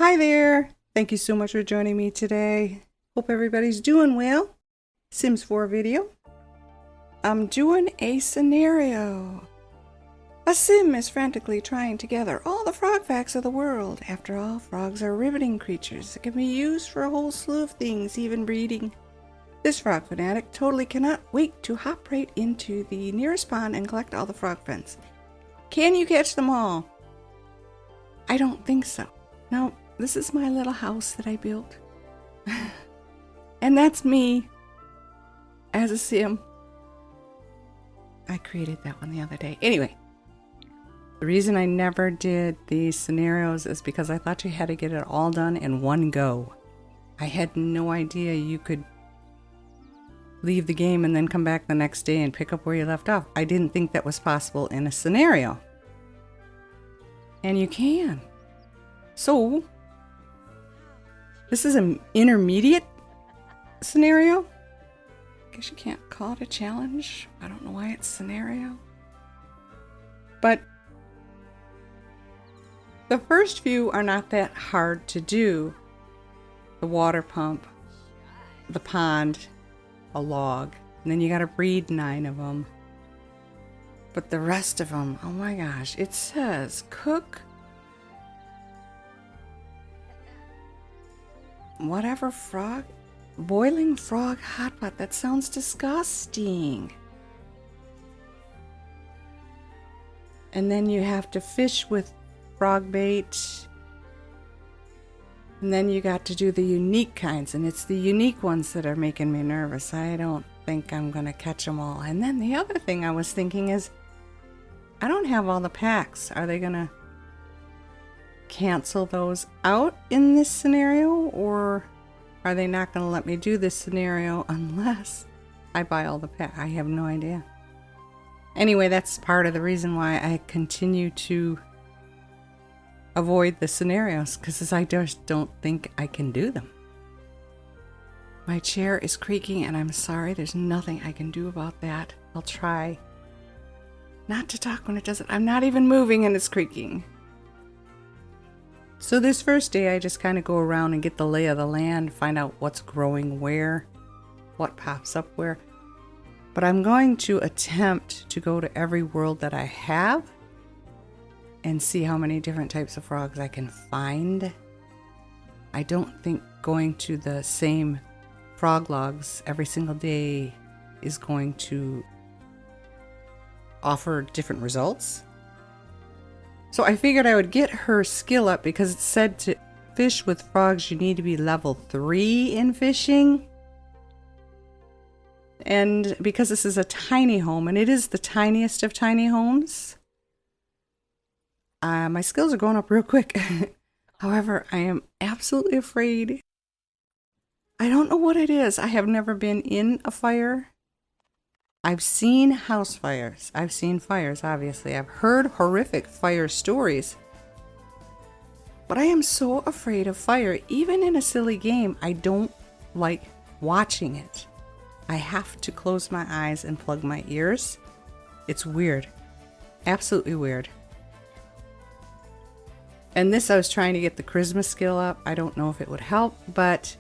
Hi there! Thank you so much for joining me today. Hope everybody's doing well. Sims 4 video. I'm doing a scenario. A sim is frantically trying to gather all the frog facts of the world. After all, frogs are riveting creatures that can be used for a whole slew of things, even breeding. This frog fanatic totally cannot wait to hop right into the nearest pond and collect all the frog friends. Can you catch them all? I don't think so. No. This is my little house that I built. And that's me as a sim. I created that one the other day. Anyway, the reason I never did these scenarios is because I thought you had to get it all done in one go. I had no idea you could leave the game and then come back the next day and pick up where you left off. I didn't think that was possible in a scenario. And you can. So this is an intermediate scenario. I guess you can't call it a challenge. I don't know why it's scenario. But the first few are not that hard to do. The water pump, the pond, a log, and then you gotta breed 9 of them. But the rest of them, oh my gosh, it says cook whatever frog, boiling frog hot pot. That sounds disgusting. And then you have to fish with frog bait. And then you got to do the unique kinds, and it's the unique ones that are making me nervous. I don't think I'm gonna catch them all. And then the other thing I was thinking is, I don't have all the packs. Are they gonna cancel those out in this scenario, or are they not going to let me do this scenario unless I buy all the packs? I have no idea. Anyway, that's part of the reason why I continue to avoid the scenarios, because I just don't think I can do them. My chair is creaking and I'm sorry, there's nothing I can do about that. I'll try not to talk when it does it. I'm not even moving and it's creaking. So this first day I just kind of go around and get the lay of the land, find out what's growing where, what pops up where. But I'm going to attempt to go to every world that I have and see how many different types of frogs I can find. I don't think going to the same frog logs every single day is going to offer different results. So I figured I would get her skill up because it said to fish with frogs you need to be level 3 in fishing. And because this is a tiny home, and it is the tiniest of tiny homes, my skills are going up real quick. However, I am absolutely afraid. I don't know what it is. I have never been in a fire. I've seen house fires. I've seen fires, obviously. I've heard horrific fire stories. But I am so afraid of fire. Even in a silly game, I don't like watching it. I have to close my eyes and plug my ears. It's weird. Absolutely weird. And this, I was trying to get the charisma skill up. I don't know if it would help, but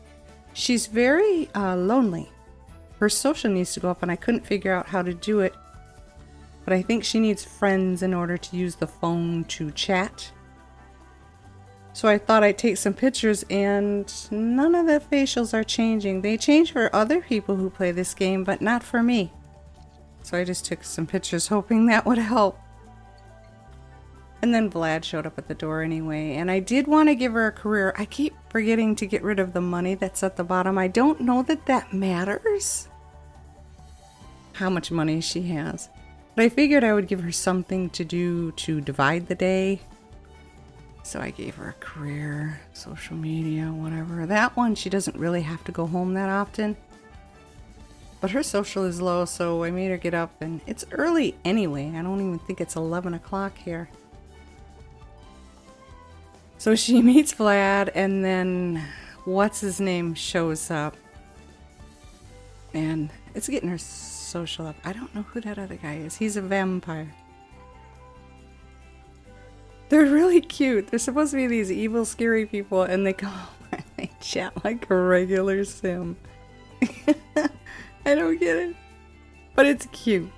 she's very lonely. Her social needs to go up, and I couldn't figure out how to do it. But I think she needs friends in order to use the phone to chat. So I thought I'd take some pictures, and none of the facials are changing. They change for other people who play this game, but not for me. So I just took some pictures hoping that would help. And then Vlad showed up at the door anyway, and I did want to give her a career. I keep forgetting to get rid of the money that's at the bottom. I don't know that that matters, how much money she has. But I figured I would give her something to do to divide the day. So I gave her a career, social media, whatever. That one, she doesn't really have to go home that often. But her social is low, so I made her get up, and it's early anyway. I don't even think it's 11 o'clock here. So she meets Vlad, and then what's his name shows up. And it's getting her social up. I don't know who that other guy is. He's a vampire. They're really cute. They're supposed to be these evil, scary people, and they come over and they chat like a regular sim. I don't get it. But it's cute.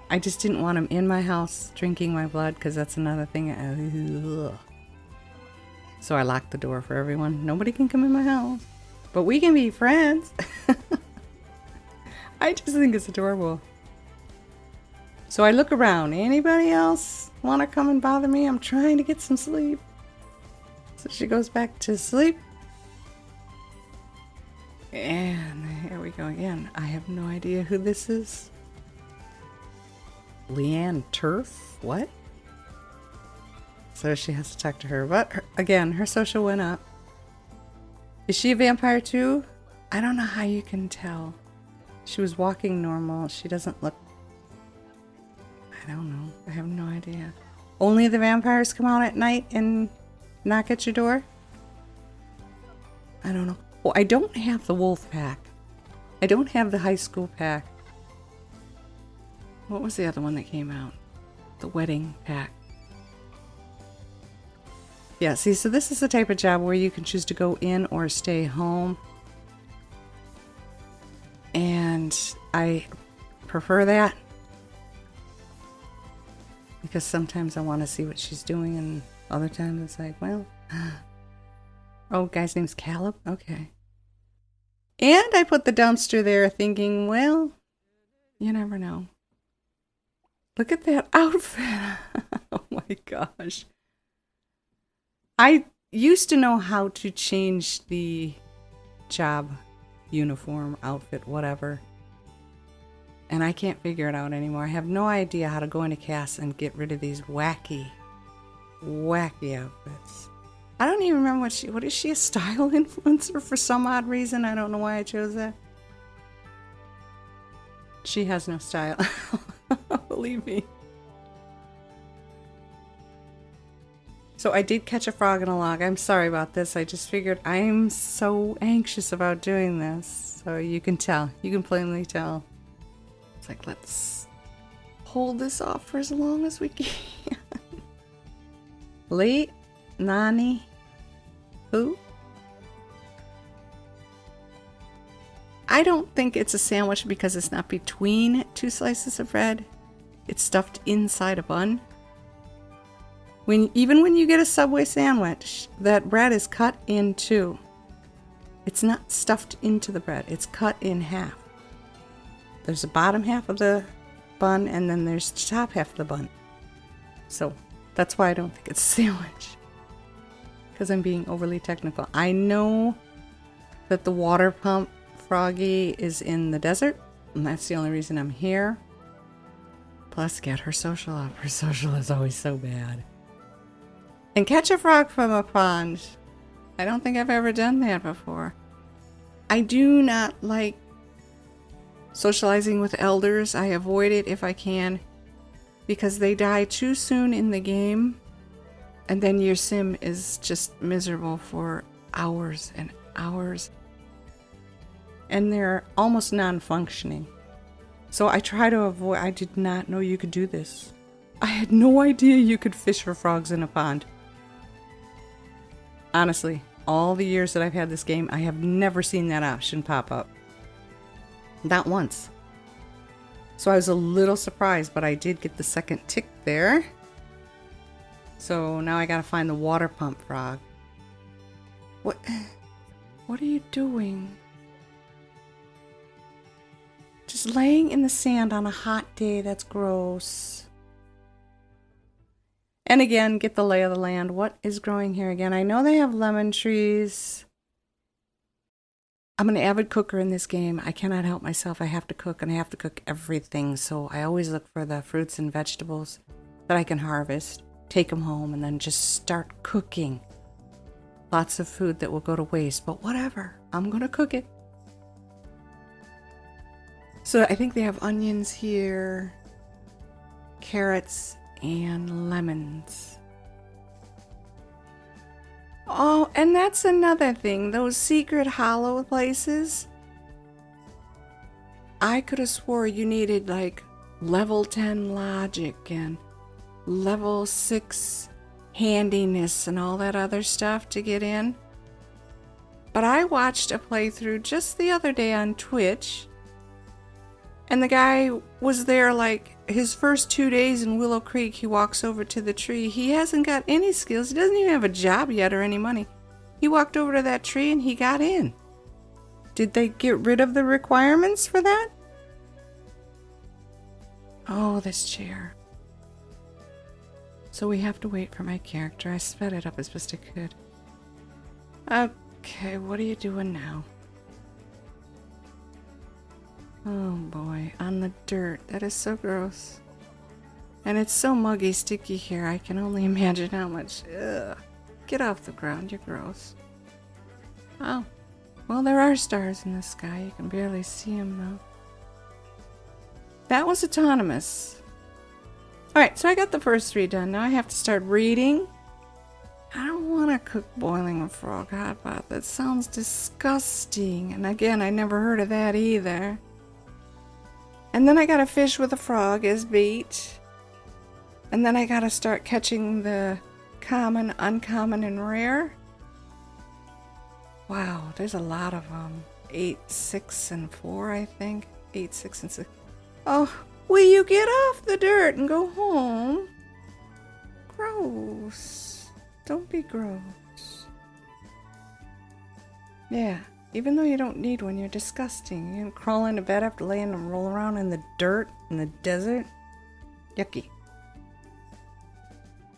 I just didn't want them in my house drinking my blood, because that's another thing. So I locked the door for everyone. Nobody can come in my house. But we can be friends. I just think it's adorable. So I look around. Anybody else want to come and bother me? I'm trying to get some sleep. So she goes back to sleep. And here we go again. I have no idea who this is. Leanne Turf? What? So she has to talk to her. But again, her social went up. Is she a vampire too? I don't know how you can tell. She was walking normal. She doesn't look... I don't know. I have no idea. Only the vampires come out at night and knock at your door? I don't know. Oh, I don't have the wolf pack. I don't have the high school pack. What was the other one that came out? The wedding pack. Yeah, see, so this is the type of job where you can choose to go in or stay home. And I prefer that. Because sometimes I want to see what she's doing, and other times it's like, well... Oh, guy's name's Caleb? Okay. And I put the dumpster there thinking, well, you never know. Look at that outfit. Oh my gosh. I used to know how to change the job uniform, outfit, whatever. And I can't figure it out anymore. I have no idea how to go into cast and get rid of these wacky outfits. I don't even remember what is she, a style influencer for some odd reason? I don't know why I chose that. She has no style. Believe me. So I did catch a frog in a log. I'm sorry about this. I just figured I'm so anxious about doing this. So you can tell. You can plainly tell. It's like, let's hold this off for as long as we can. Late Nani. Who? I don't think it's a sandwich because it's not between two slices of bread. It's stuffed inside a bun. Even when you get a Subway sandwich, that bread is cut in two. It's not stuffed into the bread. It's cut in half. There's the bottom half of the bun, and then there's the top half of the bun. So that's why I don't think it's a sandwich. Because I'm being overly technical. I know that the water pump Froggy is in the desert, and that's the only reason I'm here. Plus, get her social up. Her social is always so bad. And catch a frog from a pond. I don't think I've ever done that before. I do not like socializing with elders. I avoid it if I can, because they die too soon in the game, and then your sim is just miserable for hours and hours. And they're almost non-functioning. So I try to avoid. I did not know you could do this. I had no idea you could fish for frogs in a pond. Honestly, all the years that I've had this game, I have never seen that option pop up. Not once. So I was a little surprised, but I did get the second tick there. So now I gotta find the water pump frog. What are you doing? Just laying in the sand on a hot day, that's gross. And again, get the lay of the land. What is growing here again? I know they have lemon trees. I'm an avid cooker in this game. I cannot help myself. I have to cook, and I have to cook everything. So I always look for the fruits and vegetables that I can harvest, take them home, and then just start cooking. Lots of food that will go to waste, but whatever. I'm going to cook it. So I think they have onions here, carrots, and lemons. Oh, and that's another thing. Those secret hollow places. I could have swore you needed like level 10 logic and level 6 handiness and all that other stuff to get in. But I watched a playthrough just the other day on Twitch, and the guy was there like his first 2 days in Willow Creek. He walks over to the tree. He hasn't got any skills. He doesn't even have a job yet or any money. He walked over to that tree and he got in. Did they get rid of the requirements for that? Oh, this chair. So we have to wait for my character. I sped it up as best I could. Okay, what are you doing now? Oh boy, on the dirt. That is so gross. And it's so muggy, sticky here. I can only imagine how much. Ugh. Get off the ground, you're gross. Oh, well, there are stars in the sky. You can barely see them though. That was autonomous. Alright, so I got the first 3 done. Now I have to start reading. I don't want to cook boiling a frog hot pot. That sounds disgusting. And again, I never heard of that either. And then I got a fish with a frog as bait. And then I got to start catching the common, uncommon, and rare. Wow, there's a lot of them. 8, 6, and 4, I think. 8, 6, and 6. Oh, will you get off the dirt and go home? Gross. Don't be gross. Yeah, even though you don't need one, you're disgusting. You can crawl into bed after laying and roll around in the dirt in the desert. Yucky.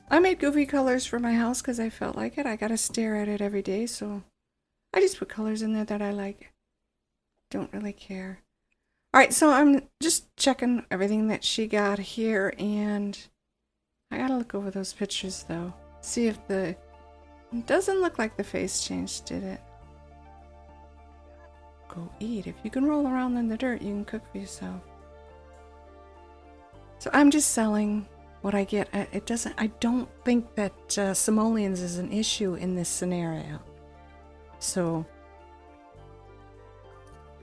I made goofy colors for my house because I felt like it. I gotta stare at it every day, so I just put colors in there that I like. Don't really care. Alright, so I'm just checking everything that she got here, and I gotta look over those pictures though. See if it doesn't look like the face changed, did it? Go eat. If you can roll around in the dirt, you can cook for yourself. So I'm just selling what I get. I don't think that simoleons is an issue in this scenario. So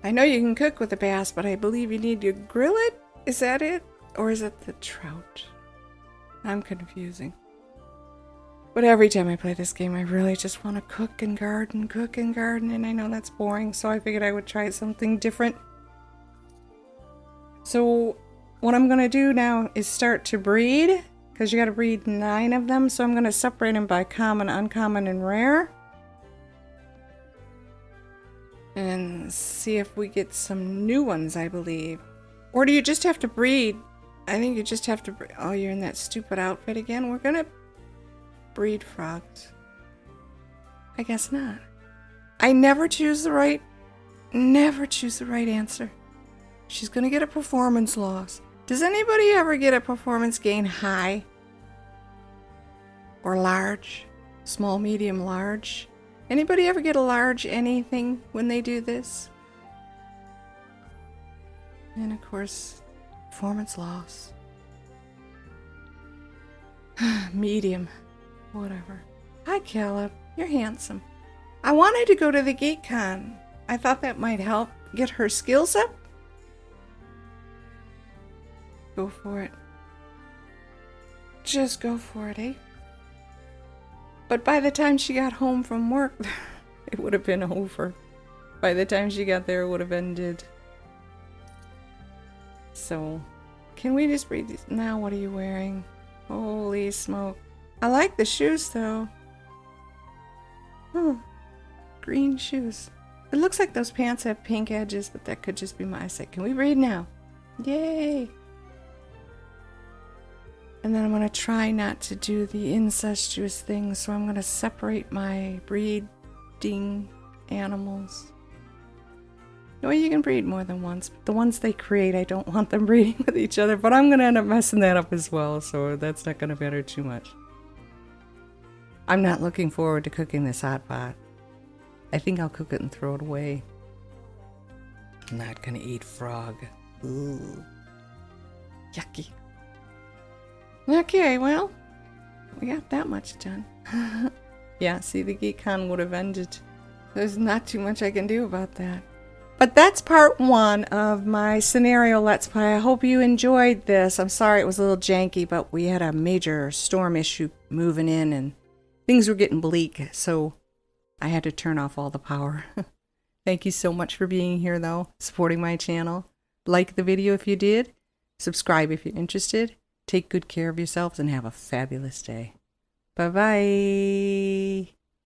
I know you can cook with the bass, but I believe you need to grill it. Is that it? Or is it the trout? I'm confusing. But every time I play this game, I really just want to cook and garden, and I know that's boring, so I figured I would try something different. So what I'm going to do now is start to breed, because you got to breed 9 of them, so I'm going to separate them by common, uncommon, and rare. And see if we get some new ones, I believe. Or do you just have to breed? I think you just have to breed. Oh, you're in that stupid outfit again? We're going to breed frogs. I guess not. I never choose the right answer. She's gonna get a performance loss. Does anybody ever get a performance gain high? Or large? Small, medium, large? Anybody ever get a large anything when they do this? And of course, performance loss. Medium. Whatever. Hi, Caleb. You're handsome. I wanted to go to the GeekCon. I thought that might help get her skills up. Go for it. Just go for it, eh? But by the time she got home from work, it would have been over. By the time she got there, it would have ended. So, can we just breathe these? Now, what are you wearing? Holy smoke. I like the shoes, though. Oh, green shoes. It looks like those pants have pink edges, but that could just be my eyesight. Can we breed now? Yay! And then I'm going to try not to do the incestuous thing, so I'm going to separate my breeding animals. No, you can breed more than once. But the ones they create, I don't want them breeding with each other, but I'm going to end up messing that up as well, so that's not going to matter too much. I'm not looking forward to cooking this hot pot. I think I'll cook it and throw it away. I'm not gonna eat frog. Ooh. Yucky. Okay, well, we got that much done. Yeah, see, the GeekCon would have ended. There's not too much I can do about that. But that's part one of my scenario Let's Play. I hope you enjoyed this. I'm sorry it was a little janky, but we had a major storm issue moving in and things were getting bleak, so I had to turn off all the power. Thank you so much for being here, though, supporting my channel. Like the video if you did. Subscribe if you're interested. Take good care of yourselves and have a fabulous day. Bye-bye.